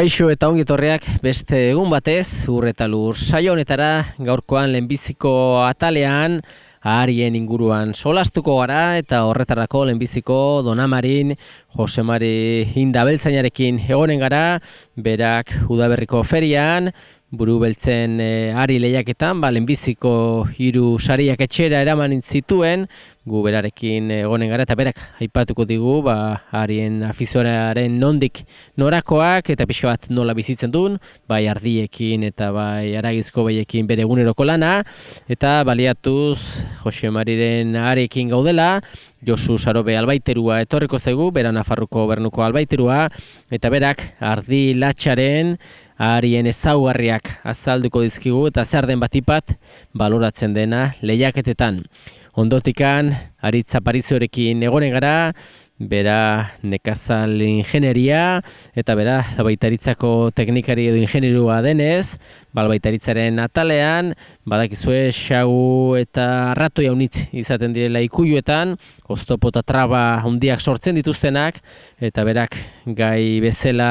Kaixo eta ongi etorriak beste egun batez, Ur eta Lur saio honetara, gaurkoan lehenbiziko atalean, aharien inguruan solastuko gara eta horretarako lehenbiziko Donamarin Jose Mari Indabeltzainarekin egonen gara, berak Udaberriko ferian, buru beltzen ari lehiaketan, lehenbiziko 3 sariak etxera eraman zituen, gu berarekin egonen gara eta berak aipatuko digu harien afizioaren nondik norakoak eta pixka bat nola bizitzen duen, bai ardiekin eta bai aragizko behiekin bere eguneroko lana, eta baliatuz Jose Mariren ahariekin gaudela, Josu Sarobe albaiterua etorriko zaigu, bera Nafarroko Gobernuko albaiterua, eta berak ardi latxaren aharien ezaugarriak azalduko dizkigu eta zer den batipat baloratzen dena lehiaketetan. Ondotikan, Aritz Apariziorekin egonen gara, bera nekazal ingenieria eta bera albaitaritzako teknikari edo ingenierua denez, albaitaritzaren atalean, badakizue xau eta arratoi haunitz izaten direla ikuiluetan, oztopo eta traba handiak sortzen dituztenak, eta berak gai bezala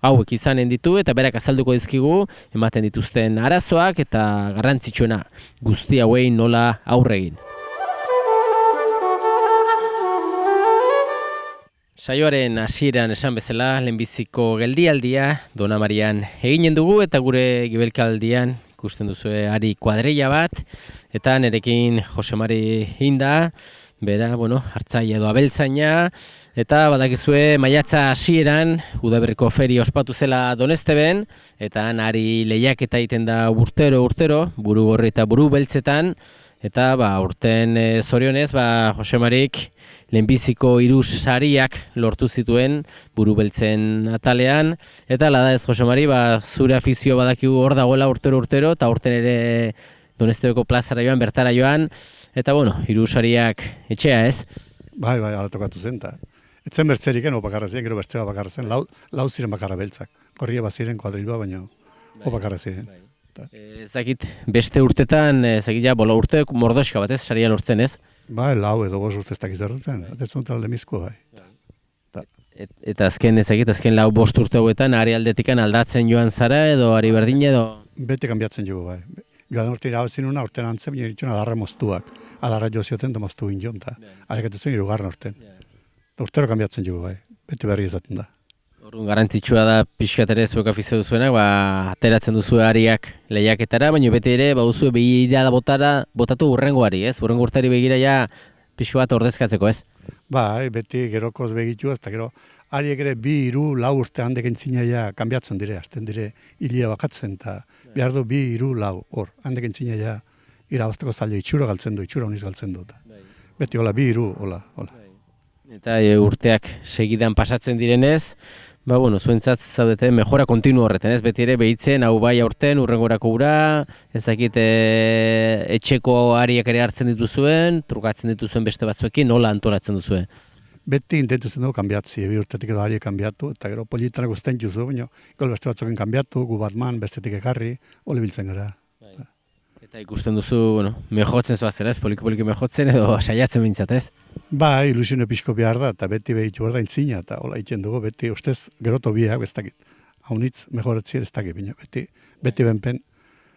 hauek izanen ditu eta berak azalduko dizkigu ematen dituzten arazoak eta garrantzitsuena guzti hauei nola aurre egin. Saioaren hasieran esan bezala lehenbiziko geldialdia Donamarian eginen dugu eta gure gibelkaldian ikusten duzue ari kuadrilla bat eta nerekin Jose Mari Inda, bera, hartzaile edo abeltzaina, eta badakizue maiatza hasieran Udaberriko feria ospatu zela Donesteben, eta ari lehiaketa egiten da urtero, buru gorri eta buru beltzetan, eta urten zorionez, Jose Marik lehenbiziko 3 sariak lortu zituen buru beltzen atalean, eta hala da ez Jose Mari, zure afizio badakigu hor dagoela urtero, eta urten ere Donestebeko plazara joan, bertara joan, eta 3 sariak etxea ez? Bai, ala tokatu zen, eta etzen bertzeriken opakarra ziren, gero bertzea bakarra zen, lau ziren bakarra beltzak. Gorria baziren kuadrilua, baina opakarra ziren. Ez dakit, beste urtetan, bola urte mordoxka bat ez, saria lortzen ez? Bai, 4 edo 5 urte ez dakiz erruten, atetzen dut alde mizko, bai. Eta azken 4-5 urte hauetan, ari aldetikan aldatzen joan zara edo ari berdin edo? Beti kanbiatzen jogu, bai. Joan urte irabazin una, urtean antzen, baina dituen adarra moztuak. Adarra jo zioten da moztu ginen, eta areketu zuen 3. urtean. Urtero kanbiatzen jogu, bai. Beti berri ezaten da. Orduan garrantzitsua da pixkat ere zuek afizio duzuenak, ateratzen duzu ariak lehiaketara, baina beti ere baduzu begirada botatu hurrengoari, ez? Hurrengo urteari begira ja pixko bat ordezkatzeko, ez? Bai, beti gerokoz begitu ez, eta gero ariek ere 2, 3, 4 urte handek entzina ja kanbiatzen dire, azten dire hilia bakatzen, eta behar du 2, 3, 4 hor, handek entzina ja irabazteko zaila itxura galtzen du, itxura honiz galtzen du. Beti hola 2, 3, hola. Eta urteak segidan pasatzen direnez, zuentzat zaudete mejora kontinu horreten, ez? Beti ere behitzen, hau bai aurten, urrengorako ura, ez dakit etxeko ariak ere hartzen dituzuen, trukatzen dituzuen beste batzuekin, nola antolatzen duzuen? Beti intentetzen dugu kanbiatzi, 2 urtetik edo ariek kanbiatu, eta gero politanak usten juzu, baina beste batzuekin kanbiatu, gu batman, bestetik ekarri, hori biltzen gara. Eta ikusten duzu, mejotzen zoazera, ez? Poliki mejotzen edo saiatzen bintzat, ez? Bai, ilusione pixko behar da, eta beti behitu behar da intzina, eta hola egiten dugu, beti ustez geroto biak, ez dakit. Haunitz, mejoratzi ez dakit, baina beti benpen.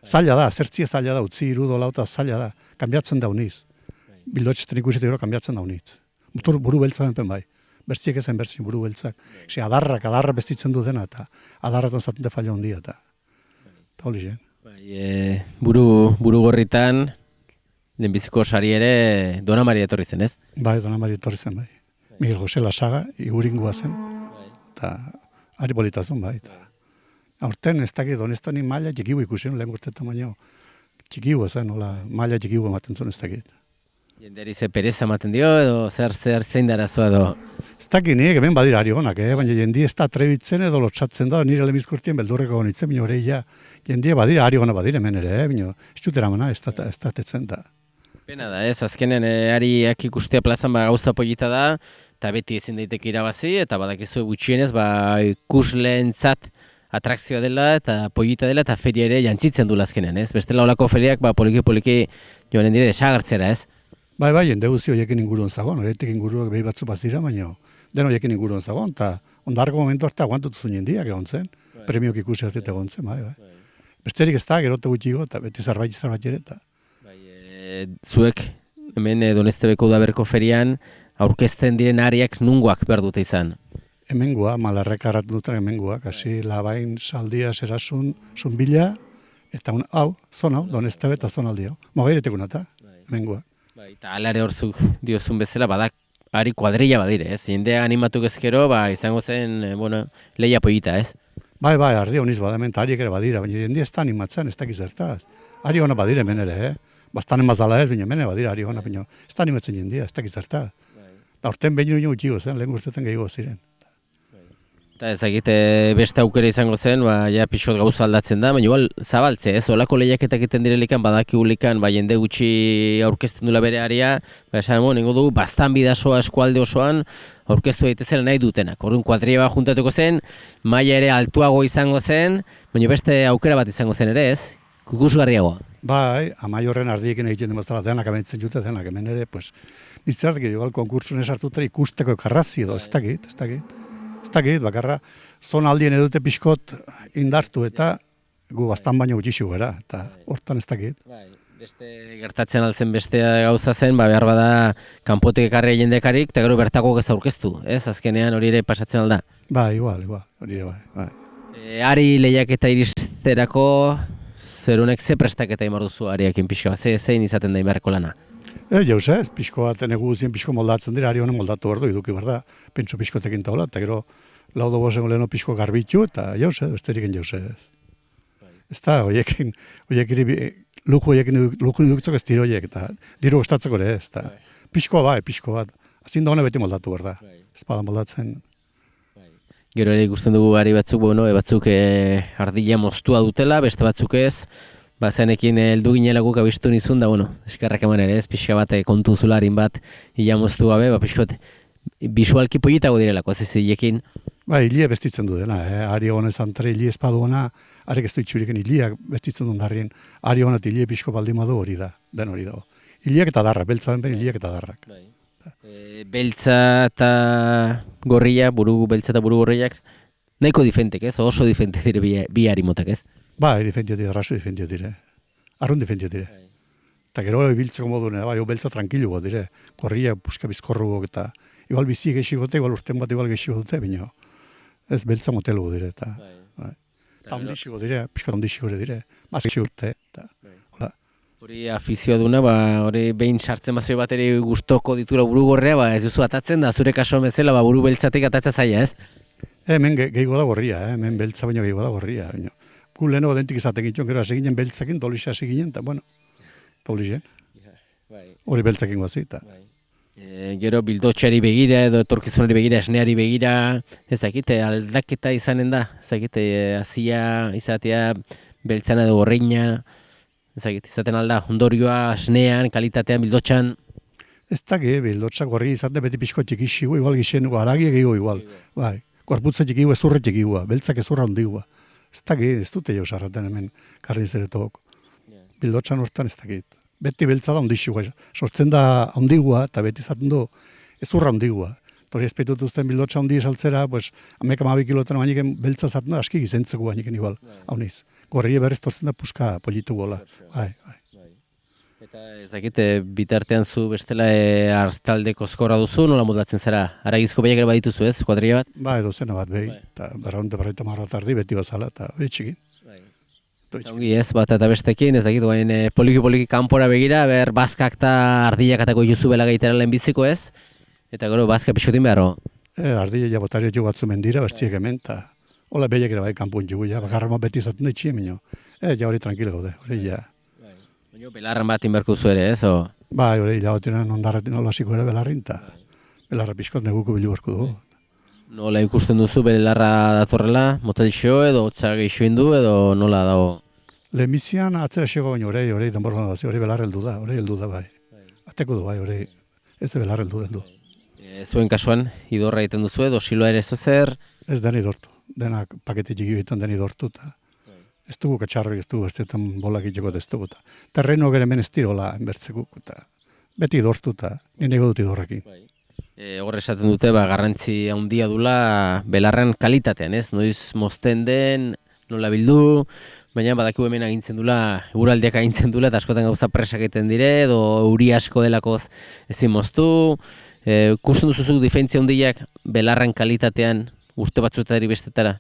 Zaila da, zertzia zaila da, utzi 3 dola eta zaila da, kanbiatzen da uniz. Bildotxetan ikusetik gero kanbiatzen da uniz. Motor buru beltza benpen bai, bertziek ezen bertzin buru beltzak. Adarra bestitzen du dena, eta adarratan zatente falla hondia, eta hori zen. Buru gorritan, lehenbiziko sari ere Donamari etorri zen, ez? Bai, Donamari etorri zen, bai. Miguel Jose Lasaga, iguringua zen, eta ari politazun, bai. Aurten ez dakit, Donestani maila txikibu ikusen, lehen guztetan baino, txikibu zen, maila txikibu ematen zuen ez dakit. Jendeari ze pereza ematen dio, edo zer zein darazoa edo? Ez dakit, nire hemen badira ari honak, baina jendi ez da trebitzen edo lotxatzen da, nire lemizkurtien beldurreko honitzen, baina horreia, jendie badira ari honak badira hemen ere, baina ez dutera mana, ez da tetzen da. Pena da, ez, azkenen ariak ikustea plazan gauza polita da, eta beti ezin daiteke irabazi, eta badakizu gutxienez ikusleentzat atrakzioa dela eta polita dela eta feria ere jantzitzen du azkenean, ez? Bestela olako feriak poliki joanen dire desagertzera, ez? Bai, jende guzti horiekin inguruan zagoan, horietik inguruak behi batzu bazira, baina denoiekin inguruan zagoen, eta ondarko momentu arte aguantutu zuen jendiak egon zen, premiok ikusi arte egon zen, bai. Besterik ez da, gerote gutxigo, eta beti zerbait ere, eta... Zuek, hemen Donestebeko udaberriko ferian, aurkezten diren ariak nungoak behar dute izan? Hemengoa, Malarrek arratu duten hemengoak, hasi Labain, Saldia, Serasun, Zunbila, eta hau, Donestebe eta zonaldi hau. Mogairetekuna eta, hemengoa. Eta alare horzuk diozun bezala, badak ari kuadrilla badire, ez? Jendea animatu gezkero, izango zen, lehia pollita, ez? Bai, ardi honiz badamen, eta hariek ere badira, baina jendea ez da animatzen, ez dakiz zertaz. Ari hona badire hemen ere, Bastanen mazala ez, baina hemen badira ari hona, baina ez da animatzen jendea, ez dakiz zertaz. Eta urten behin gutxigo zen, lehen guztetan gehiago ziren. Eta ezagite beste aukera izango zen, ja pixot gauza aldatzen da, baina igual zabaltze, ez? Olako lehiaketak egiten direlikan, badakigulikan, jende gutxi aurkezten dula bere aria, esan nengo dugu, bastan bidasoa eskualde osoan aurkeztu daitezela nahi dutenak. Orduan kuadrilla bat juntatuko zen, maila ere altuago izango zen, baina beste aukera bat izango zen ere, ez? Kukusgarriagoa. Bai, Amaiorren ardiekin egiten demaztala denak amentzen jute, denak hemen ere, pues, nizterat igual konkursun esartuta ikusteko ekarrazi edo, ez dakit, bakarra, zonaldien edute pixkot indartu eta gu bastan baino gutxixu gara, eta hortan ez dakit. Beste gertatzen altzen beste gauza zen, behar bada kanpotik ekarri jendekarik, eta gero bertako ez aurkeztu, ez? Azkenean hori ere pasatzen alda. Igual, hori ere bai. Ari lehiaketa iristezerako, zerunek ze prestaketa imar duzu ariakin pixka, zein izaten da imarreko lana? Jauz ez, pixko bat, negu guzien pixko moldatzen dira, ari honen moldatu behar du, iduki behar da, pentsu pixkotekin taula, eta gero laudo bozen leheno pixko garbitu, eta jauz ez, besteriken jauz ez. Ez da, oiekin luku dukitzok ez dira oiek, eta diru ostatzeko ere ez, eta pixko bat, azin da hone beti moldatu behar da, ez bada moldatzen. Gero ere ikusten dugu ari batzuk, batzuk ardila moztua dutela, beste batzuk ez, zenekin heldu ginelaguk abistu nizun, da, eskerrak eman ere ez, pixka bat kontu zularin bat, ila moztu gabe, pixkot, bisualki pollitago direlako, ez zilekin. Hilie bestitzen du dena, ari hona zantre, hilie espadu hona, arek ez du itxuriken hiliak bestitzen duen darrien, ari hona hilie pixko baldin badu hori da, den hori dago. Hiliak eta darrak, beltza den ben hiliak eta darrak. Beltza eta gorria, beltza eta buru gorriak, nahiko difentek ez, oso difente dire bi harimotak ez? Difentia dire, raso difentia dire, arrun difentia dire. Eta gero ibiltzeko modu nena, beltza tranquilugo dire, gorria puska bizkorrugo eta igual bizi gehiagote, igual urten bat igual gehiago dute, baina ez beltza motelugo dire eta ondixiko dire, pixka ondixiko dire, mazkixiko dute, eta hola. Hori afizioa duna, hori behin sartzen bazio bat ere gustoko ditura buru gorrea, ez duzu atatzen da, zure kasuan bezala buru beltzatik atatzen zaila, ez? Hemen gehiago da gorria, hemen beltza baino gehiago da gorria. Gu lehenago dentik izaten ginen, gero hasi ginen beltzakin, dolixea hasi ginen, eta dolixen. Hori beltzakin guazi, eta. Gero bildotxeari begira edo etorkizunari begira, esneari begira, ezakite aldaketa izanen da, ezakite azia izatea beltzana edo gorreina, ezakite izaten alda, ondorioa, esnean, kalitatean, bildotxan. Ez daki, bildotxa gorri izaten beti pixko txikixigu, igual gixen, aragia gehiago igual. Gorputza txikigu, ezurre txikigua, beltzak ezurra hondigua. Ez daki, ez dute jau sarraten hemen karnizeretok. Bildotxan hortan ez dakit. Beti beltza da ondixigua, sortzen da ondigua, eta beti izaten du ezurra ondigua. Tori espetutuzten bildotxa ondi esaltzera, pues, 12 kilotan bainiken beltza zaten da, aski gizentzeko bainiken igual, hauniz. Gorrie berrez tortzen da puska politu gola. Eta ezakite, bitartean zu bestela hartaldeko zkorra duzu, nola moldatzen zara? Aragizko behiak ere badituzu ez, kuadrilla bat? Edo zena bat behi, eta berraunte marra tardi beti bazala, eta txikin. Ongi ez, bat eta bestekin, ezakit, poliki kanpora begira, bazkak eta ardillakatako juzu bela gaitera lehenbiziko ez, eta gero bazka pixotin beharro. Ardilla ja botario jo batzu mendira, bestiek hemen, eta hola behiak ere bai kanpun jugu, bakarra beti izaten da itxien, ja hori tranquila gaude, hori ja. Baina belarran bat inberko zu ere, ez? Hori hilagotinan ondarretin hola hasiko ere belarrin, eta belarra pixkot neguko bilu barko dugu. Nola ikusten duzu belarra datorrela, motelixo edo hotza gehixo indu edo nola dago? Lehenbizian atzera xego baino hori denborra da, hori belar heldu da bai. Ateko du bai, hori ez da belar heldu. Zuen kasuan, idorra egiten duzu edo siloa ere zer? Ez deni dortu, denak pakete txiki egiten deni dortu, eta ez dugu katxarroik, ez dugu bertzetan bolak itxeko ez dugu. Terreno gero hemen ez tirola enbertzekuk, eta beti dortu, eta nire dut idorrekin. Hor esaten dute, garrantzi handia dula belarren kalitatean, ez? Noiz mozten den, nola bildu, baina badakigu hemen agintzen dula, eguraldiak agintzen dula, eta askotan gauza presak egiten dire, edo euri asko delakoz ezin moztu. Ikusten duzuzu diferentzia handiak belarren kalitatean urte batzuetari bestetara?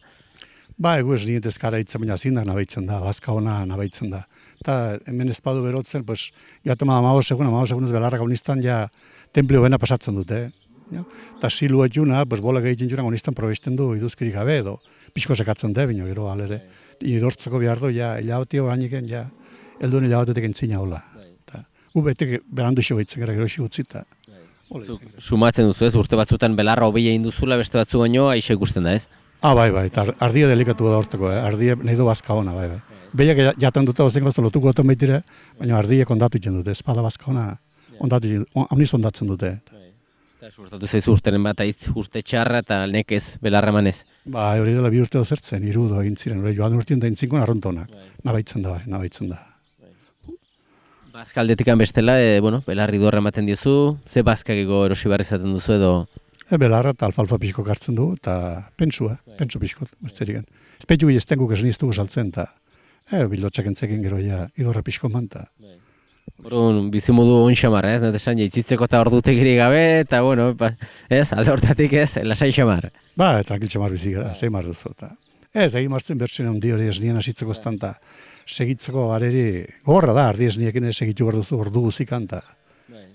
Egu ez nietez kara hitzen, baina zindak nabaitzen da, bazka hona nabaitzen da. Eta hemen espadu berotzen, pues, joaten 15 segundu belarrak honistan ja templio bena pasatzen dute. Eta silu etxuna, bolak egiten juran honistan probesten du iduzkirik gabe edo pixko sekatzen da, bino gero alere. Idortzeko behar du, ja, hilabati horaniken, ja, elduen hilabatetek entzina hola. Gu betek berandu xo gaitzen gara, gero xo utzita. Sumatzen duzu ez, urte batzutan belarra hobei egin duzula, beste batzu baino, aixa ikusten da ez? Bai, eta ardia delikatu da horteko, ardia nahi du bazka hona, bai. Behiak jaten dute ozengo lotuko oton baitire, baina ardiek ondatu egiten dute, espada bazka hona, honiz ondatzen dute. Eta suertatu zaizu urteren bat aiz, urte txarra eta nekez, belarra emanez? Hori dela 2 urte dozertzen, 3 egin ziren, joan urtien da intzinkon arrontonak, nabaitzen da. Bazka aldetikan bestela, belarri dorra ematen diozu, ze bazkakiko erosi barri zaten duzu edo? Belarra eta alfalfa pixko hartzen du, eta pentsu pixkot, besterik. Espetu gizten guk esan iztugu saltzen, eta bildotxak entzekin gero idorra pixko manta. Horun, bizimodu onxamarra, ez? Nete esan, jaitzitzeko eta ordutegiri gabe, eta alde hortatik ez, lasai xamar. Tranquil xamar bizi gara, zein mar duzu. Egin martzen bertzen handi hori esnien asitzeko estanta, segitzeko areri, gogorra da, ardi esniekin segitu behar duzu, ordu guzikan, eta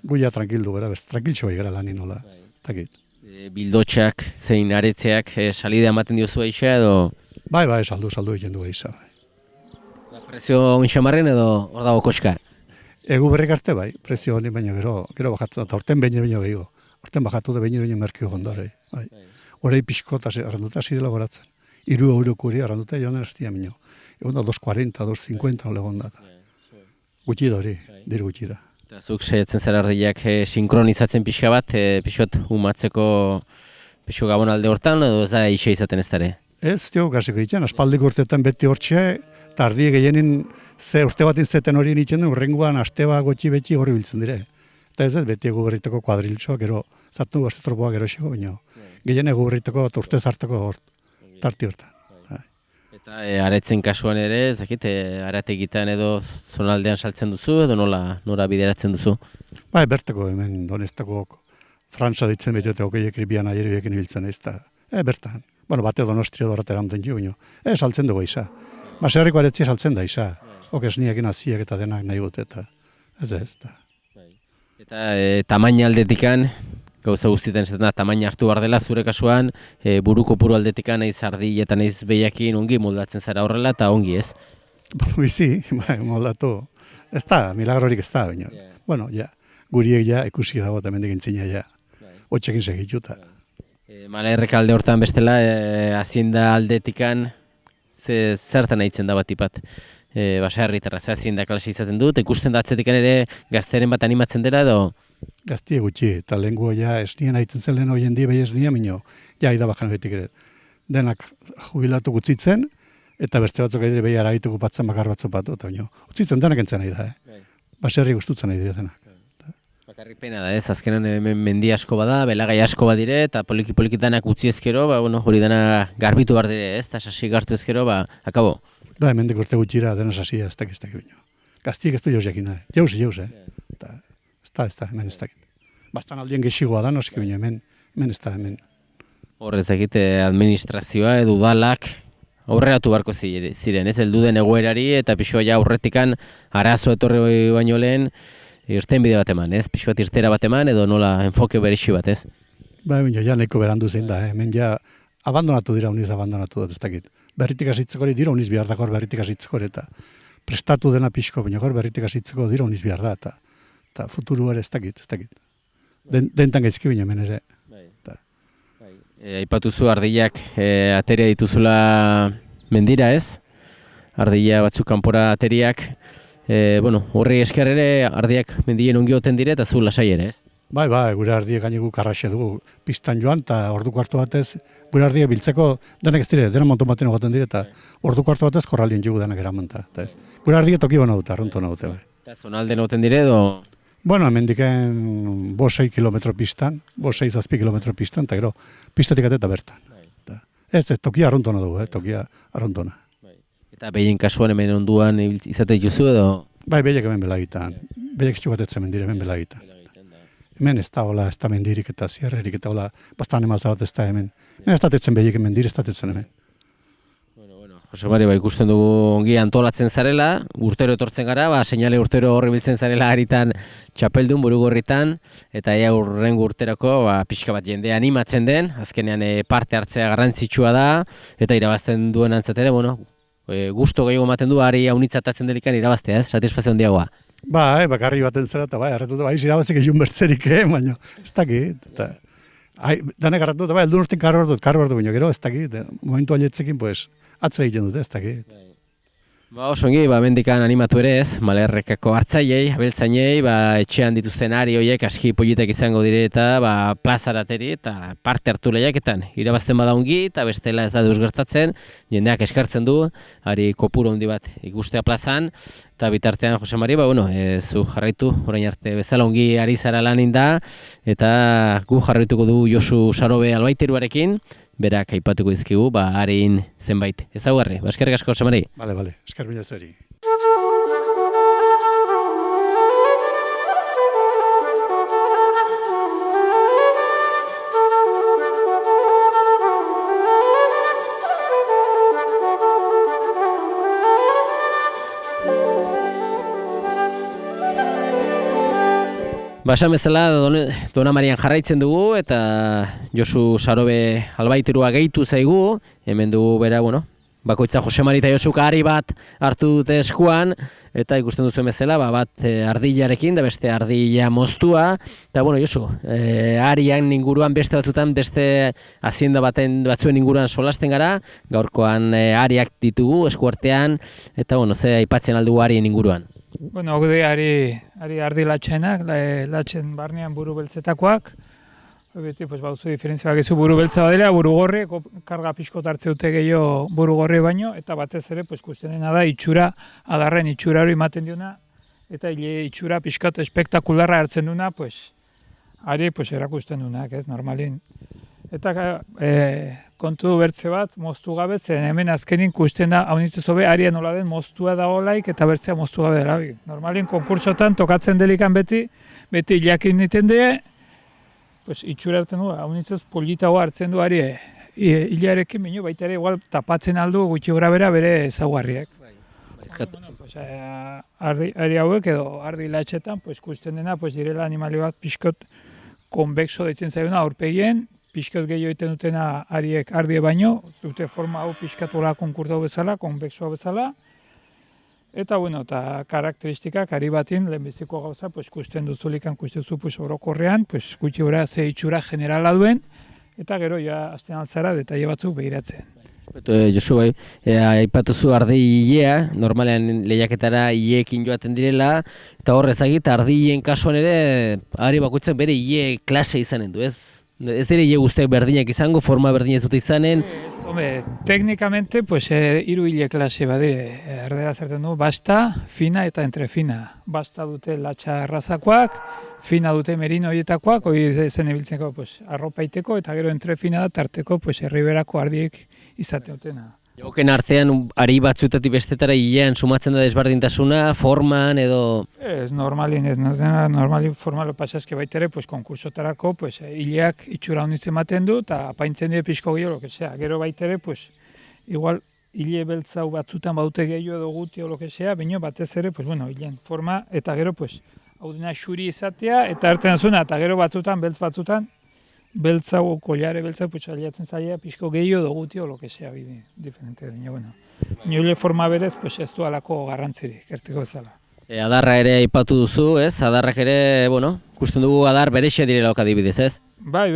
guia tranquildu gara, tranquil xoi gara lanin nola, takit. Bildotxak, zein aretzeak, salida ematen diozu eixa edo? Saldu egiten du eixa. Prezio onxamarren edo hor dago koxka? Egu berrik arte prezio honi baina gero bajatzen, eta orten behin baino gehiago. Orten bajatu da behin baino merkio gondare. Horei pixko eta arranduta hasi dela goratzen. 3 euroko hori arranduta joan den hastia minio. Egon da 2.40, 2.50 nola egon da. Gutxi da hori, dir gutxi da. Eta zuk saiatzen zara ardiak sinkronizatzen pixka bat, pixot humatzeko pixo gabon alde hortan, edo ez da ixe izaten ez dara? Ez, gasiko egiten, aspaldiko urteetan beti hortxe, eta ardi gehienin urte batin zeten hori nintzen du, urrengoan asteba gotxi beti horri biltzen dire. Eta ez beti egu berriteko kuadriltxoa, gero zartu du tropoa gero xego, baina gehien egu berriteko urte zartako tarti hortan. Eta aretzen kasuan ere, zakit, arategitan edo zonaldean saltzen duzu, edo nora bideratzen duzu? Bertako hemen donestako Frantza ditzen beti eta okeiek ribian aierioekin hiltzen ez da. Bertan, bate Donostria doratera amten jo, baina saltzen dugu isa. Baserriko aretzia saltzen da isa. Esniekin aziak eta denak nahi gote eta ez da. Eta tamaina aldetikan, gauza guztietan esaten da, tamaina hartu behar dela zure kasuan, buruko puru aldetikan naiz ardi eta naiz behiakin ongi moldatzen zara horrela eta ongi ez? Bizi, moldatu. Ez da, milagrorik ez da, baina. Guriek ikusi dago eta mendik entzina hotxekin segituta. Malaerrek alde hortan bestela, hazienda aldetikan, zertan nahitzen da batipat? Baserritarra, ze hazienda klase izaten dut, ikusten da atzetikan ere gazteren bat animatzen dela edo? Gaztie gutxi, eta lehenko esnien haiten zen lehen hoien di behi esnia minio, ida bajan betik ere. Denak jubilatu gutzitzen, eta beste batzuk aidire behi aragituko batzen bakar batzuk bat, eta baina, utzitzen denak entzen nahi da, baserri guztutzen nahi dire denak. Bakarrik pena da ez, azkenan mendi asko bada, belagai asko badire, eta poliki danak utzi ezkero, hori dena garbitu behar dire ez, eta sasi gartu ezkero, akabo. Hemendik urte gutxira dena sasia ez dakiztak bino. Gaztiek ez du jauz jakin, jauz, ez da, hemen ez dakit. Bastan aldien gexigoa da, noski bino, hemen ez da, hemen. Horrez egite administrazioa edo udalak aurreratu beharko ziren, ez, heldu den egoerari eta pixoa aurretikan arazo etorri baino lehen irten bide bat eman, ez? Pixoat irtera bat eman edo nola enfoke berexi bat, ez? Baina, nahiko berandu zein da, hemen abandonatu dira, uniz abandonatu dut ez dakit. Berritik asitzeko dira uniz behar da gaur berritik asitzeko eta prestatu dena pixko, baina gaur berritik asitzeko dira uniz behar da eta futuru ere ez dakit. Dentan gaizki baina hemen ere. Aipatuzu ardiak ateria dituzula mendira, ez? Ardia batzuk kanpora ateriak, horri esker ere ardiak mendien ongi oten dire eta zu lasai ere, ez? Gure ardiek gainegu karraxe dugu pistan joan, eta orduko hartu batez, gure ardiek biltzeko denak ez dire, dena monton baten egoten dire, eta orduko hartu batez korraldien jugu denak eraman. Gure ardiek toki hona dute, arrunto hona dute. Eta zonalden egoten dire edo? Bueno, hemendiken 5-6 kilometro pistan, 5-6 kilometro pistan, eta gero, pistatik ateta bertan. Ez, tokia arruntona dugu, tokia arruntona. Eta behien kasuan hemen onduan izate dituzu edo? Bai, behiek hemen belagitan, behiek txugatetzen mendire hemen belagitan. Hemen ez da hola, ez da mendirik eta zierrerik eta hola, bastan emazarat ez da hemen. Hemen ez datetzen behiek hemen dire, ez datetzen hemen. Jose Mari, ikusten dugu ongi antolatzen zarela, urtero etortzen gara, seinale urtero horri biltzen zarela haritan txapeldun burugorritan, eta ea urrengo urterako pixka bat jende animatzen den, azkenean parte hartzea garrantzitsua da, eta irabazten duen antzatere, gusto gehiago ematen du, ari haunitzatatzen delikan irabaztea, satisfazio handiagoa. Bakarri baten zera, eta harretu da, irabazik egin bertzerik, baina ez dakit, eta danek harretu da, eldun urten karro ordu baino, gero ez dakit, momentu aletzekin, atzera egiten dute, ez dakit. Oso ongi, mendikan animatu ere ez, Malerrekako hartzaileei, abeltzainei, etxean dituzten ari horiek aski politek izango dire eta plazarateri eta parte hartu lehiaketan. Irabazten bada ongi eta bestela ez da deus gertatzen, jendeak eskartzen du, ari kopuru handi bat ikustea plazan, eta bitartean, Jose Mari, zu jarraitu, orain arte bezala ongi ari zara lanin da, eta gu jarraituko du Josu Sarobe Albaiteruarekin, berak aipatuko dizkigu, harin zenbait ezaugarri. Eskerrik asko, Jose Mari. Bale, esker mila zueri. Esan bezala Dona Marian jarraitzen dugu eta Josu Sarobe Albaiterua gehitu zaigu, hemen dugu bera, bakoitza Jose Mari eta Josuka ari bat hartu dute eskuan, eta ikusten duzuen bezala, bat ardilarekin, da beste ardila moztua, eta Josu, arian inguruan beste batzutan, beste hazienda batzuen inguruan solasten gara, gaurkoan ariak ditugu eskuartean, eta ze aipatzen aldugu arien inguruan. Haude ari ardi latxenak, latxen barnean buru beltzetakoak. Beti, bauzu diferentzia bakizu buru beltza badera, buru gorri, karga pixkot hartze dute gehiago buru gorri baino, eta batez ere, kusten dena da, adarren itxura hori ematen diona, eta itxura pixkot espektakularra hartzen duna, ari erakusten dunak, ez, normalin. Eta kontu bertze bat, moztu gabe, zen hemen azkenin kusten da, hau nintzen zobe, aria nola den moztua da olaik, eta bertzea moztu gabe dela. Normalin, konkurtsotan tokatzen delikan beti hilakin niten die, itxura hartzen du, hau nintzen politagoa hartzen du ari hilarekin, baita ere, igual tapatzen aldu gutxi gora bera bere ezaugarriak. Ari hauek edo ardi latxetan, kusten dena, direla animali bat pixkot konbexo deitzen zaiuna aurpegien, pixkat gehiago egiten dutena ariek ardie baino, dute forma hau pixkatola konkurtau bezala, konbexoa bezala. Eta, karakteristikak ari batin, lehenbiziko gauza, kusten duzulikan, kusten duzu orokorrean, gutxi gora ze itxura generala duen, eta gero, azten altzara, detaile batzuk behiratzen. Josu, aipatuzu ardi hilea, normalean lehiaketara hileekin joaten direla, eta hor ezagit, ardien kasuan ere, ari bakoitzak bere hile klase izanen du, ez? Ez dira hile guztiak berdinak izango, forma berdina ez dute izanen? Teknikamente, hiru hile klase badire, erdera zerten du, basta, fina eta entrefina. Basta dute latxa errazakoak, fina dute merino horietakoak, hori zen ebiltzeko arropaiteko, eta gero entrefina da tarteko herriberako ardiek izate dutena. Joken artean, ari batzutatik bestetara hilean sumatzen da desberdintasuna, forman edo... Ez, normalin formalo pasazke baitere, konkursotarako, hileak itxura honiz ematen du, eta apaintzen dira pixko gehiago, gero baitere, igual hile beltzau batzutan baute gehiago edo guti o baina batez ere, hilean forma, eta gero, hau dena xuri izatea, eta artean zuna, eta gero batzutan, beltz batzutan, beltzau, kollare beltzau, aliatzen zaila, pixko gehiago edo guti o diferente dira, nire forma berez, ez du alako garrantzirik, ertiko bezala. Adarra ere aipatu duzu, ez? Adarrak ere, ikusten dugu adar berexe direla adibidez, ez? Bai.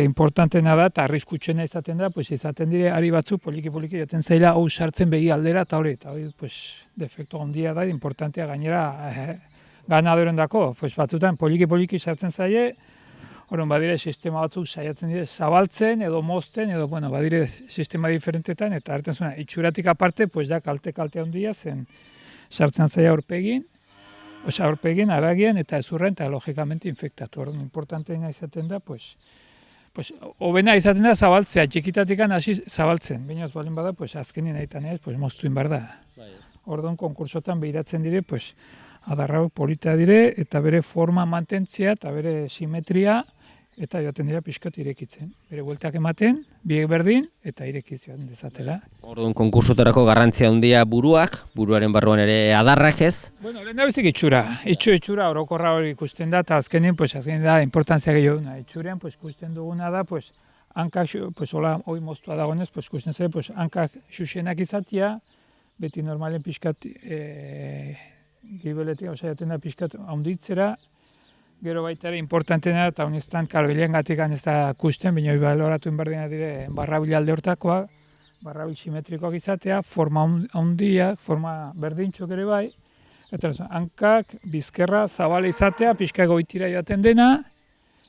Importantena da, eta arriskutsuena izaten da, izaten dire ari batzu poliki jaten zaila hau sartzen begi aldera, eta hori, defekto handia da, importantea gainera ganadoren dako, batzutan poliki sartzen zaile, Horon, badire sistema batzuk saiatzen dire zabaltzen edo mozten, edo, badire sistema diferentetan, eta hartzen zuen, itxuratik aparte, da kalte handia zen sartzen zaila aurpegin, aurpegien, haragien eta ezurren eta logikamente infektatu. Orduan, importanteena izaten da, hobena izaten da zabaltzea, txikitatikan hasi zabaltzen. Baina ez balin bada, azkenin aitan ez, moztu inbar da. Orduan, konkursotan behiratzen dire, adarrau polita dire, eta bere forma mantentzea, eta bere simetria, eta joaten dira pixkat irekitzen. Bere bueltak ematen, biek berdin, eta irekiz joaten dezatela. Orduan, konkursotarako garrantzia handia buruaren barruan ere adarrak ez? Bueno, lehen da bezik itxura. Itxura orokorra hori ikusten da, eta azkenin da importantzia gehiago duna. Itxurean, ikusten duguna da, hankak, hola, hoi moztua dagoenez, ikusten zer, hankak xuxenak izatea, beti normalen pixkat gibeletik, jaten da pixkat handitzera, gero baita ere importantena eta honestan, karo, hilengatik ez da kusten, baina hori baloratu inberdina dire barrabil alde hortakoa, barrabil simetrikoak izatea, forma handiak, forma berdintxok ere bai, eta hankak, bizkerra, zabala izatea, pixka goitira joaten dena,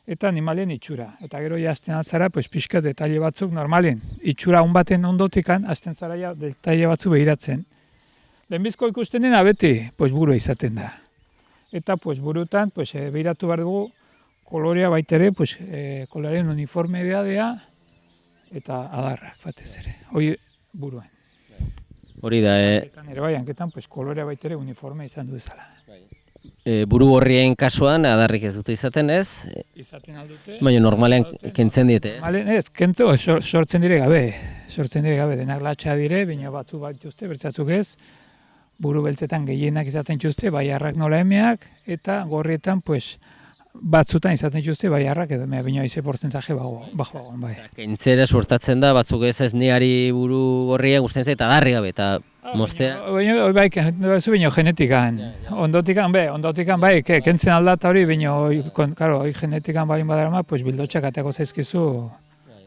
eta animalien itxura. Eta gero jazten altzara, pixka detaile batzuk normalen. Itxura hon baten ondotikan, azten zara ja detaile batzuk behiratzen. Lehenbizko ikusten dena beti, burua izaten da. Eta burutan behiratu behar dugu kolorea baitere, kolorearen uniformidadea eta adarrak batez ere. Hoi buruan. Hori da, Ere bai, hanketan kolorea baitere uniforme izan du ezala. Buru gorrien kasuan adarrik ez dute izaten ez? Izaten aldute. Baina normalean kentzen diete, Ez, kentu, sortzen dire gabe. Sortzen dire gabe, denak latxa dire, baina batzu bat juzte, bertzatzuk ez. Buru beltzetan gehienak izaten txuzte, baiarrak nola emeak, eta gorrietan, batzutan izaten txuzte, baiarrak edo emea, baina ize portzentaje bajoagoan, bai. Kentzera suertatzen da, batzuk ez niari buru gorria guztien zait adarri gabe, eta moztea. Baina, baina genetikan, ondotikan bai, kentzen aldata hori, baina, genetikan balin badarama, bildotxak atako zaizkizu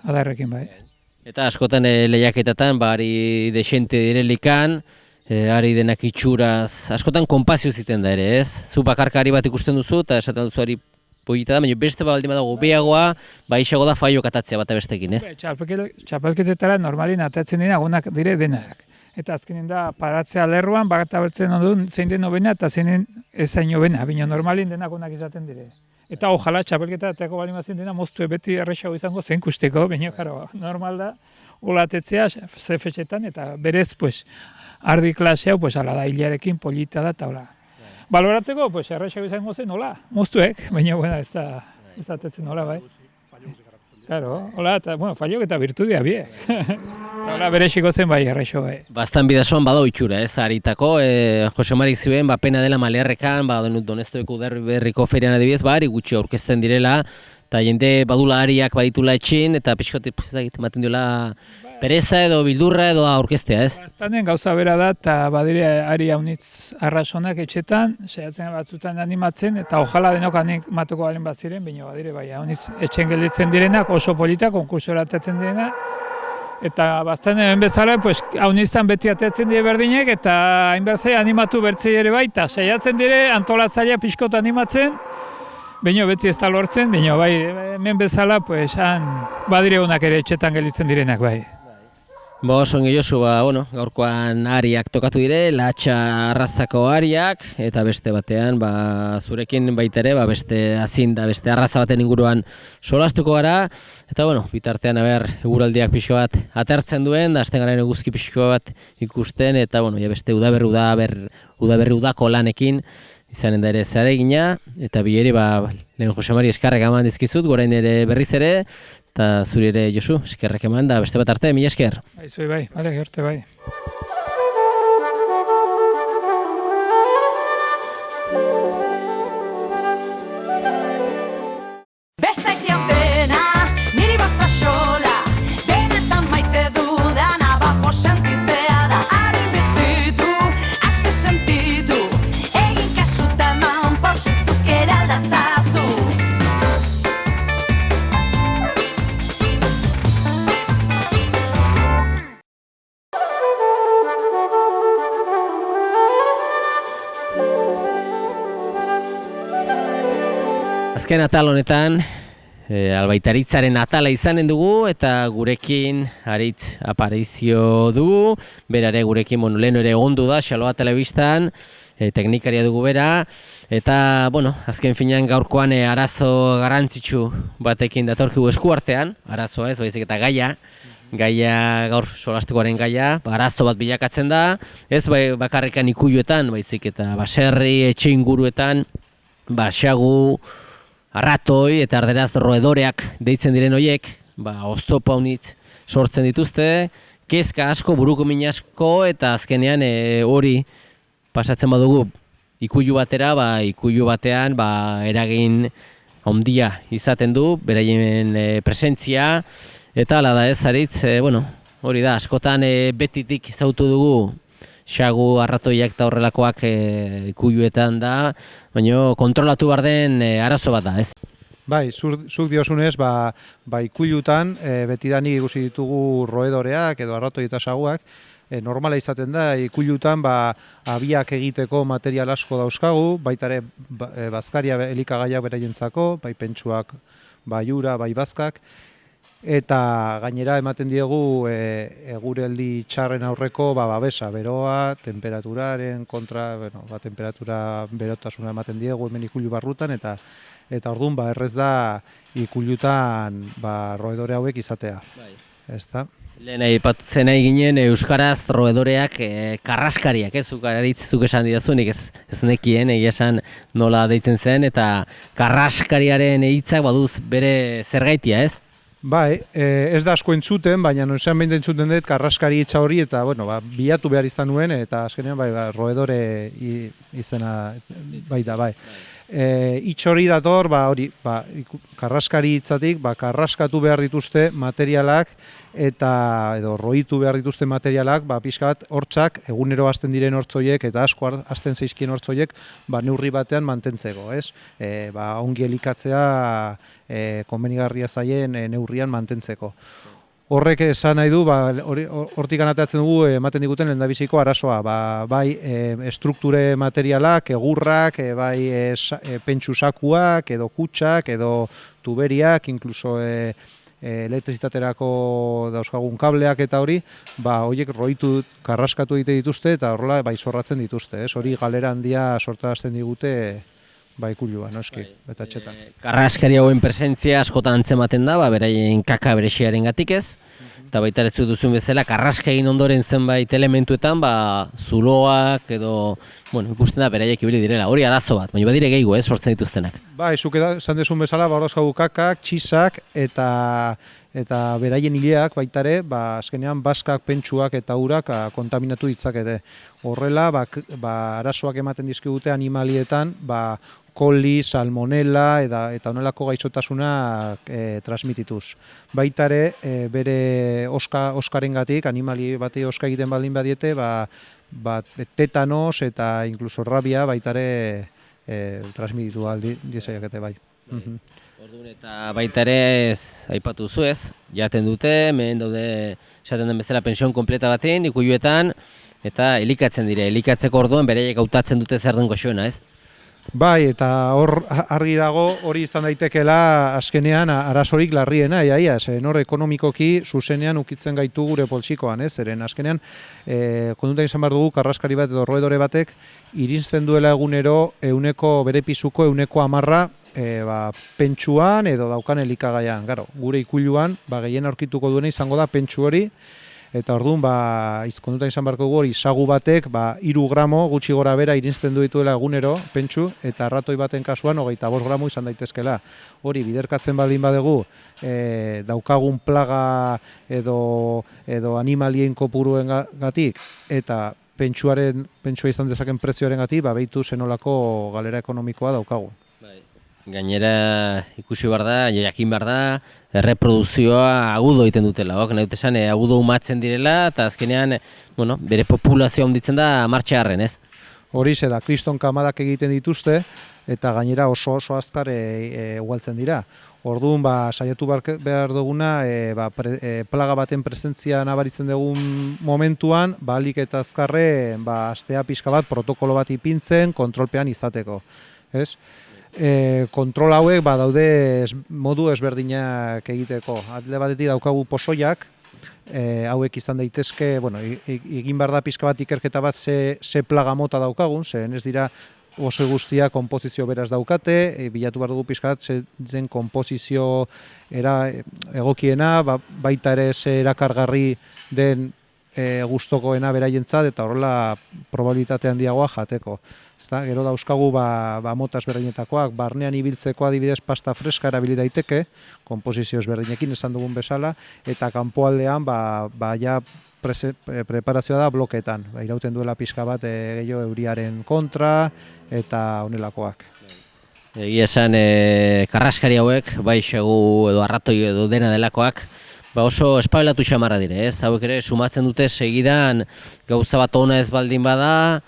adarrekin, bai. Eta askotan lehiaketatan, ari desente direlikan, ari denak itxuraz, askotan konpazio ziten da ere, ez? Zu bakarkari bat ikusten duzu, eta esaten duzu ari polita da, baina beste baldin badago beagoa, isago da faio katatzea bata bestekin, ez? Txapelketetara normalin atatzen dira agunak dire denak. Eta azkenin da paratzea lerruan, bagata bertzen ondun zein den nobena eta zein ezain nobena, baina normalin denak onak izaten dire. Eta ojala txapelketa ateko bali mazien dena moztu beti erresago izango zein kusteko, baina normal da, ulatetzea zefetxetan eta berez, ardi klase hau, ala da, hilarekin polita da, eta hola. Baloratzeko, erresago izango zen, hola, moztuek, baina, ez da, izatetzen hola, bai. Claro, hola, eta, fallok eta virtudia biek. Eta hola, berexiko zen bai, errexo, bai. Bastan bidazoan badau itxura, ez, haritako, Jose Mari zuen, pena dela Malearrekan, Doneztebeko Berriko ferian adibidez, ari gutxi aurkezten direla, eta jende badula ariak baditula etxin, eta pixkotik, ematen diola pereza edo bildurra edo aurkeztea, ez? Bastanen gauza bera da, eta badire ari haunitz arrasonak etxetan, saiatzen batzutan animatzen, eta ojala denok animatuko balen bat ziren, baina badire bai, haunitz etxen gelditzen direnak, oso polita, konkursora atatzen direnak, eta bastanen bezala, hauniztan beti atatzen dire berdinek, eta hainbertzai animatu bertzei ere bai, eta saiatzen dire antolatzailea pixkot animatzen, baina beti ez da lortzen, baina bai, hemen bezala, badire honak ere etxetan gelditzen direnak bai. Ongi Josu, gaurkoan ariak tokatu dire, latxa arrazako ariak, eta beste batean, zurekin baita ere, beste azinda, beste arraza baten inguruan solastuko gara, eta bitartean eguraldiak pixko bat atertzen duen, da hasten garen eguzki pixko bat ikusten, eta beste udaberri udako lanekin, izanen da ere zaregina, eta bileri lehen Jose Mari eskarrak eman dizkizut, gorain ere berriz ere, eta zuri ere Josu, eskerrak eman, da beste bat arte, mila esker. Aizue bai, bale, gerte bai. Bestek diotena, niri bosta sola, benetan maite dudana, bapo sentitzea da, harin bizitu, aske sentitu, egin kasuta eman porsuzuk eraldazazu. Azken atal honetan, albaitaritzaren atala izanen dugu eta gurekin Aritz aparizio dugu, berare gurekin lehen ere egondu da Xaloa Telebistan, teknikaria dugu bera, eta azken finean gaurkoan arazo garrantzitsu batekin datorkigu eskuartean, arazoa ez, baizik eta gaia gaur solastukoaren gaia, arazo bat bilakatzen da, ez bakarrekan ikuiluetan, baizik eta baserri, etxe inguruetan, xagu, arratoi eta erderaz roedoreak deitzen diren horiek, oztopo haunitz sortzen dituzte, kezka asko, buruko min asko, eta azkenean hori pasatzen badugu ikuilu batera, ikuilu batean eragin handia izaten du, beraien presentzia, eta hala da ez, Aritz, hori da, askotan betitik zautu dugu xagu, arratoiak eta horrelakoak ikuiluetan da, baina kontrolatu behar den arazo bat da, ez? Bai, zuk diosunez, ikuilutan betidanik ikusi ditugu roedoreak edo arratoi eta xaguak, normala izaten da, ikuilutan abiak egiteko material asko dauzkagu, baita ere bazkaria elikagaiak beraientzako, bai pentsuak, bai ura, bai bazkak, eta gainera ematen diegu eguraldi txarren aurreko babesa, beroa, temperaturaren kontra, temperatura berotasuna ematen diegu hemen ikuilu barrutan, eta orduan errez da ikuilutan roedore hauek izatea. Ezta? Lehen aipatzen nahi ginen euskaraz roedoreak karraskariak, Aritz, zuk esan didazu, nik ez nekien egia esan nola deitzen zen, eta karraskariaren hitzak baduz bere zergaitia, ez? Bai, ez da asko entzuten, baina noizean behin entzuten dut karraskari hitza hori, eta bilatu behar izan nuen, eta azkenean roedore izena baita, bai. Hitz hori dator, karraskari hitzatik, karraskatu behar dituzte materialak, edo roitu behar dituzte materialak, pixka bat hortzak, egunero hasten diren hortzoiek, eta asko hasten zeizkien hortzoiek, neurri batean mantentzeko, ez? Ongi elikatzea, konbenigarria zaien neurrian mantentzeko. Horrek esan nahi du, hortik anatatzen dugu ematen diguten lehendabiziko arazoa. Bai strukture materialak, egurrak, bai pentsu sakuak, edo kutsak, edo tuberiak, inkluso elektrizitaterako dauzkagun kableak eta hori, horiek roitu karraskatu egite dituzte eta horrela zorratzen dituzte. Hori galera handia sortarazten digute ikuilua, noski, eta etxetan. Karraskari hauen presentzia askotan antzematen da, beraien kaka berexiaren gatik ez, eta baita ez duzun bezala, karraska egin ondoren zenbait elementuetan, zuloak edo, ikusten da beraiek ibili direla, hori arazo bat, baina badire gehiago ez, sortzen dituztenak. Zuk esan dezun bezala, dauzkagu kakak, txisak, eta beraien hileak baitare, azkenean bazkak, pentsuak eta urak kontaminatu ditzakete. Horrela, arazoak ematen dizkigute animalietan, koli, salmonella eta honelako gaixotasunak transmitituz. Baitare, bere oskarengatik, animali bati oska egiten baldin badiete, tetanos eta inkluso rabia baitare transmititu dizaiakete bai. Orduan eta baita ere aipatu zu ez, jaten dute, hemen daude esaten den bezala pension kompleta batean, ikuiluetan, eta elikatzen dire, elikatzeko orduan bereiek hautatzen dute zer den goxoena, ez? Bai, eta hor argi dago hori izan daitekeela azkenean arazorik larriena, zeren hor ekonomikoki zuzenean ukitzen gaitu gure poltsikoan, zeren azkenean kontutan izan behar dugu karraskari bat edo roedore batek irintzen duela egunero bere pisuko 10% pentsuan edo daukan elikagaian. Gure ikuiluan gehien aurkituko duena izango da pentsu hori, eta orduan, kontutan izan beharko dugu hori, sagu batek, 3 gramo gutxi gora bera irintzen dituela egunero, pentsu, eta arratoi baten kasuan, 25 gramo izan daitezkela. Hori, biderkatzen baldin badegu, daukagun plaga edo animalien kopuruen gatik, eta pentsua izan dezaken prezioaren gatik, behitu zenolako galera ekonomikoa daukagu. Gainera ikusi behar da, jakin behar da, erreproduzioa agudo egiten dutela, nahi dut esan, agudo umatzen direla, eta azkenean, bere populazioa handitzen da martxearren, ez? Hori ze da, kriston kamadak egiten dituzte, eta gainera oso azkar ugaltzen dira. Orduan, saiatu behar duguna, plaga baten presentzia nabaritzen dugun momentuan, ahalik eta azkarre, astea pixka bat, protokolo bat ipintzen, kontrolpean izateko, ez? kontrol hauek daude modu ezberdinak egiteko. Alde batetik daukagu pozoiak, hauek izan daitezke, bueno, egin behar da pixka bat ikerketa bat ze plaga mota daukagun, zen ez dira oso guztia konposizio beraz daukate, bilatu behar dugu pixka bat zen konposizio egokiena, baita ere ze erakargarri den gustokoena beraientzat eta horrela probabilitate handiagoa jateko. Gero dauzkagu mota ezberdinetakoak, barnean ibiltzeko adibidez pasta freska erabili daiteke, konposizio ezberdinekin esan dugun bezala, eta kanpoaldean ja preparazioa da bloketan, irauten duela pixka bat gehiago euriaren kontra eta honelakoak. Egia esan, karraskari hauek, bai segu edo arratoi edo dena delakoak, oso espabilatu xamarra dire, ez? Hauek ere sumatzen dute segidan gauza bat ona ez baldin bada,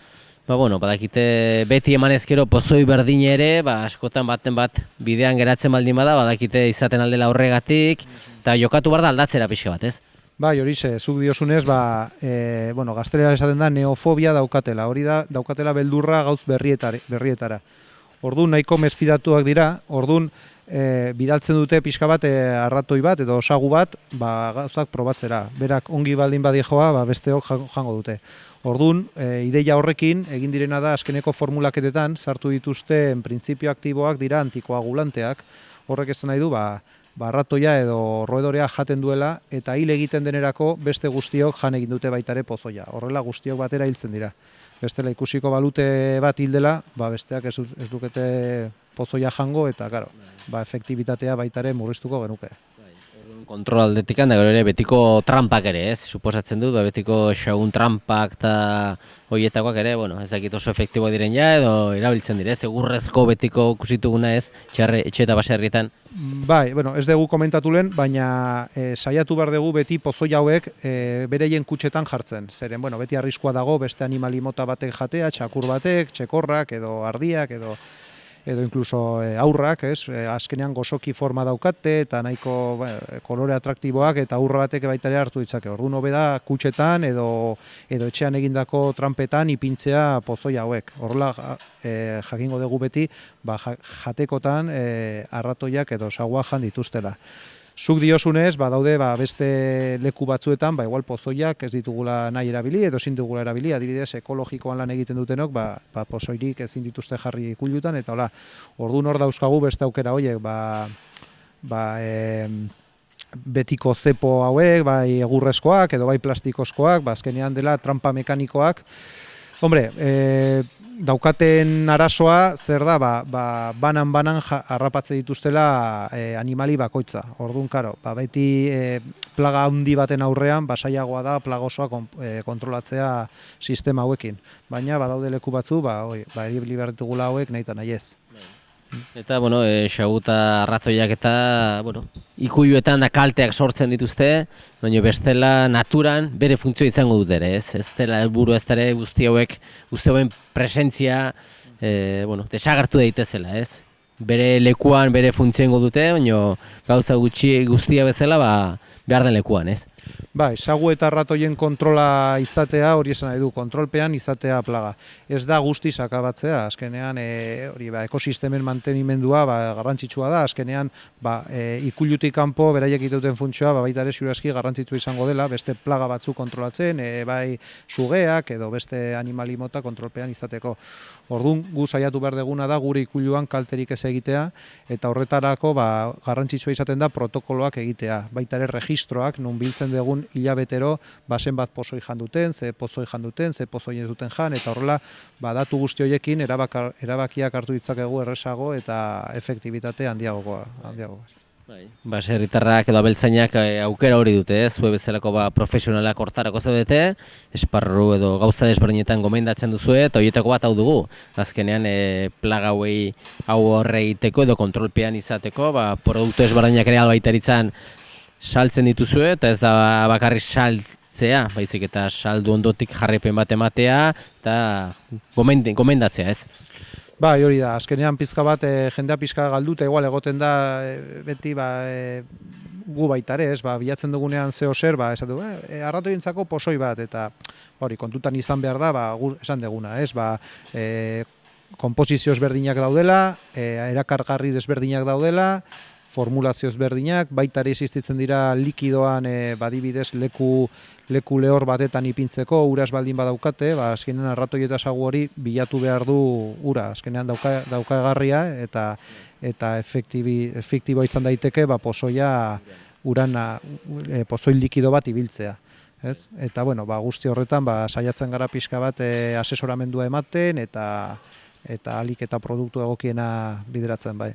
badakite beti emanezkero pozoi berdin ere, askotan baten bat bidean geratzen baldin bada, badakite izaten aldela horregatik, eta jokatu behar da aldatzera pixka bat, ez? Bai, horixe, zuk diosunez, gaztelera esaten da neofobia daukatela, hori da daukatela beldurra gauz berrietara. Orduan nahiko mesfidatuak dira, orduan bidaltzen dute pixka bat arratoi bat edo osagu bat gauzak probatzera. Berak ongi baldin badijoa, besteok jango dute. Orduan, ideia horrekin, egin direna da azkeneko formulaketetan, sartu dituzte printzipio aktiboak dira antikoagulanteak, horrek esan nahi du, arratoia edo roedorea jaten duela eta hil egiten denerako beste guztiok jan egin dute baitare pozoia. Horrela guztiok batera hiltzen dira. Bestela ikusiko balute bat hildela, besteak ez dukete pozoia jango eta efektibitatea baitare murriztuko genuke. Kontrol aldetikan, da gero ere betiko trampak ere, ez? Suposatzen dut, betiko xagun trampak eta horietakoak ere, ez dakit oso efektibo diren ja, edo erabiltzen dire, ez? Egurrezko betiko kusituguna ez, etxe eta baserrietan. Bai, ez dugu komentatu lehen, baina saiatu behar dugu beti pozoia hauek bereien kutxetan jartzen. Zeren, beti arriskua dago beste animali mota batek jatea, txakur batek, txekorrak edo ardiak edo inkluso aurrak, azkenean gozoki forma daukate eta nahiko kolore atraktiboak eta aurra batek baitare hartu ditzake. Orduan hobe da kutxetan edo etxean egindako trampetan ipintzea pozoia hauek. Horrela jakingo dugu beti jatekotan arratoiak edo sagua jan dituztela. Zuk diosunez, daude beste leku batzuetan, igual pozoiak ez ditugula nahi erabili edo ezin dugula erabili, adibidez ekologikoan lan egiten dutenok, pozoirik ezin dituzte jarri ikulutan, eta hola, orduan hor dauzkagu beste aukera horiek, betiko zepo hauek, bai egurrezkoak edo bai plastikozkoak, azkenean dela trampa mekanikoak. Hombre, daukaten arazoa zer da, banan harrapatze dituztela animali bakoitza. Orduan, beti plaga handi baten aurrean, saiagoa da plaga osoa kontrolatzea sistema hauekin. Baina, badaude leku batzu, eribili behar ditugula hauek nahi eta nahi ez. Eta, xaguta arratoiak eta, ikuiluetan da kalteak sortzen dituzte, baina bestela naturan bere funtzio izango dut ere, ez? Ez dela helburu ez ere guzti hauek, guzti hauen presentzia, desagertu daitezela, ez? Bere lekuan bere funtzio dute, baina gauza guztia bezala, behar den lekuan, ez? Bai, sagu eta arratoien kontrola izatea, hori esan nahi du, kontrolpean izatea plaga. Ez da guztiz akabatzea, azkenean ekosistemen mantenimendua garrantzitsua da, azkenean ikulutik kanpo beraiek itauten funtzioa, baita ere ziurazki garrantzitsua izango dela, beste plaga batzu kontrolatzen, bai sugeak edo beste animali mota kontrolpean izateko. Orduan, gu saiatu behar deguna da gure ikuluan kalterik ez egitea, eta horretarako garrantzitsua izaten da protokoloak egitea. Baita ere registroak, non biltzen dugun hilabetero, zen bat pozoi janduten, ze pozoi janduten, ze pozoi ez duten jan, eta horrela, datu guzti horiekin erabakiak hartu ditzakegu errezago eta efektibitate handiagoa. Baserritarrak edo abeltzainak aukera hori dute, zue bezalako profesionalak hortarako zaudete, esparru edo gauza desberdinetan gomendatzen duzue, eta horietako bat hau dugu. Azkenean plaga hauei hau horre egiteko edo kontrolpean izateko, produktu ezberdinak ere albaitaritzan saltzen dituzue, eta ez da bakarrik saltzea, baizik eta saldu ondotik jarraipen bat ematea, eta gomendatzea, ez? Bai, hori da, azkenean pizka bat jendea pizka galduta igual egoten da beti gu baitare, ez, bilatzen dugunean zeo zer, esatu, arratoientzako pozoi bat, eta hori, kontutan izan behar da, esan deguna, ez, konposizio ezberdinak daudela, erakargarri desberdinak daudela, formulazio ezberdinak, baita ere existitzen dira likidoan badibidez leku lehor batetan ipintzeko, ura ez baldin badaukate, azkenean arratoi eta sagu hori bilatu behar du ura, azkenean daukagarria eta efektiboa izan daiteke pozoia pozoi likido bat ibiltzea. Ez? Eta guzti horretan saiatzen gara pixka bat asesoramendua ematen eta alik eta produktu egokiena bideratzen bai.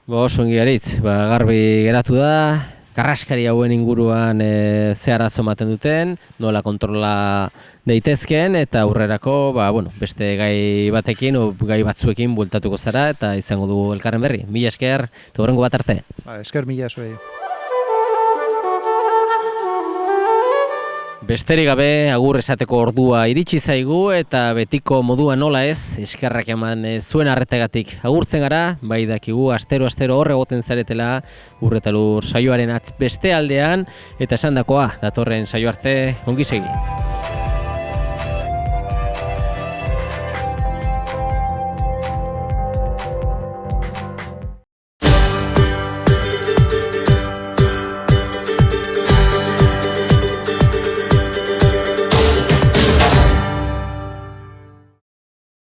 Oso ongi Aritz, garbi geratu da, karraskari hauen inguruan ze arazo ematen duten, nola kontrola daitezkeen eta aurrerako beste gai batekin o gai batzuekin bueltatuko zara eta izango dugu elkarren berri. Mila esker, eta hurrengo bat arte. Esker mila zuei. Besterik gabe agur esateko ordua iritsi zaigu eta betiko modua nola ez, eskerrak eman zuen arretagatik agurtzen gara, bai dakigu astero hor egoten zaretela Ur eta Lur saioaren beste aldean eta esandakoa datorren saio arte ongi segi.